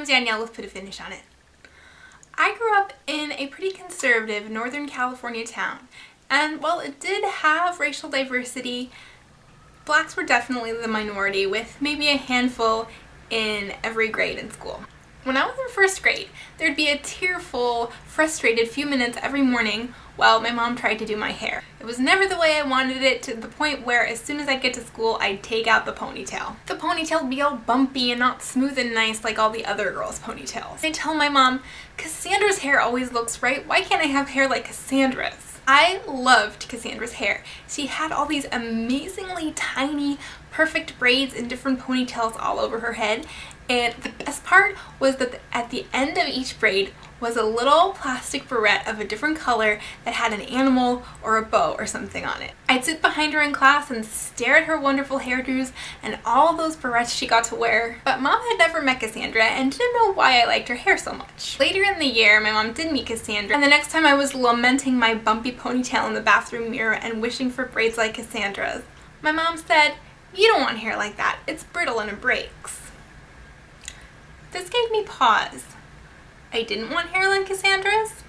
Danielle with Put a Finish on It. I grew up in a pretty conservative Northern California town, and while it did have racial diversity, blacks were definitely the minority, with maybe a handful in every grade in school. When I was in first grade, there'd be a tearful, frustrated few minutes every morning while my mom tried to do my hair. It was never the way I wanted it, to the point where as soon as I'd get to school, I'd take out the ponytail. The ponytail would be all bumpy and not smooth and nice like all the other girls' ponytails. I'd tell my mom, Cassandra's hair always looks right, why can't I have hair like Cassandra's? I loved Cassandra's hair. She had all these amazingly tiny, perfect braids and different ponytails all over her head, and the best part was that at the end of each braid was a little plastic barrette of a different color that had an animal or a bow or something on it. I'd sit behind her in class and stare at her wonderful hairdos and all those barrettes she got to wear. But Mom had never met Cassandra and didn't know why I liked her hair so much. Later in the year, my mom did meet Cassandra, and the next time I was lamenting my bumpy ponytail in the bathroom mirror and wishing for braids like Cassandra's, my mom said, "You don't want hair like that. It's brittle and it breaks." This gave me pause. I didn't want hair like Cassandra's.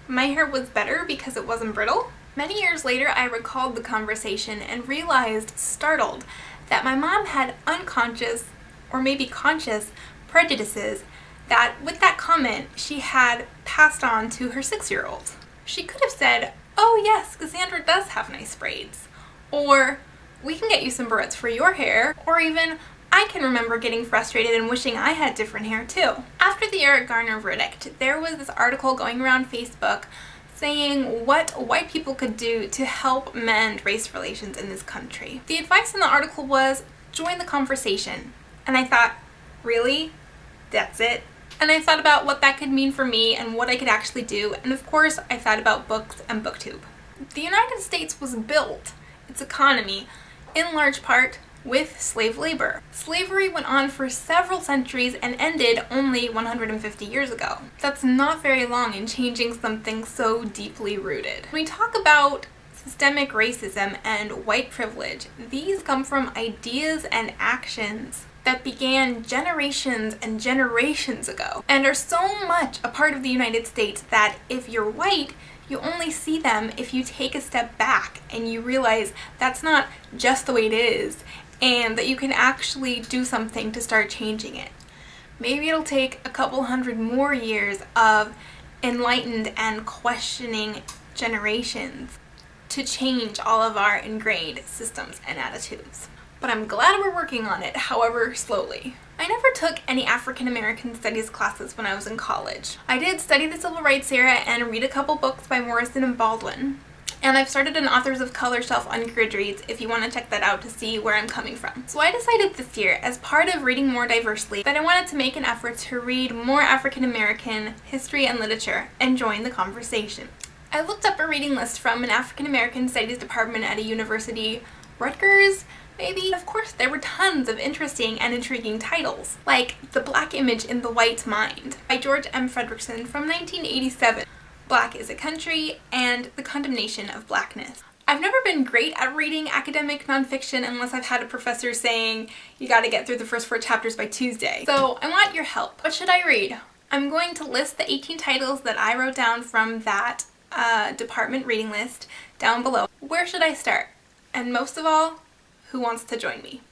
My hair was better because it wasn't brittle. Many years later, I recalled the conversation and realized, startled, that my mom had unconscious, or maybe conscious, prejudices that, with that comment, she had passed on to her 6-year-old. She could have said, "Oh yes, Cassandra does have nice braids," or "We can get you some barrettes for your hair," or even, "I can remember getting frustrated and wishing I had different hair too." After the Eric Garner verdict, there was this article going around Facebook saying what white people could do to help mend race relations in this country. The advice in the article was, join the conversation. And I thought, really? That's it? And I thought about what that could mean for me and what I could actually do, and of course I thought about books and BookTube. The United States was built, its economy, in large part, with slave labor. Slavery went on for several centuries and ended only 150 years ago. That's not very long in changing something so deeply rooted. When we talk about systemic racism and white privilege, these come from ideas and actions that began generations and generations ago and are so much a part of the United States that if you're white, you only see them if you take a step back and you realize that's not just the way it is, and that you can actually do something to start changing it. Maybe it'll take a couple hundred more years of enlightened and questioning generations to change all of our ingrained systems and attitudes. But I'm glad we're working on it, however slowly. I never took any African American studies classes when I was in college. I did study the Civil Rights era and read a couple books by Morrison and Baldwin. And I've started an Authors of Color shelf on Goodreads if you want to check that out to see where I'm coming from. So I decided this year, as part of reading more diversely, that I wanted to make an effort to read more African American history and literature and join the conversation. I looked up a reading list from an African American studies department at a university, Rutgers, maybe. Of course, there were tons of interesting and intriguing titles, like The Black Image in the White Mind by George M. Frederickson from 1987. Black is a Country, and The Condemnation of Blackness. I've never been great at reading academic nonfiction unless I've had a professor saying, you gotta get through the first 4 chapters by Tuesday. So I want your help. What should I read? I'm going to list the 18 titles that I wrote down from that department reading list down below. Where should I start? And most of all, who wants to join me?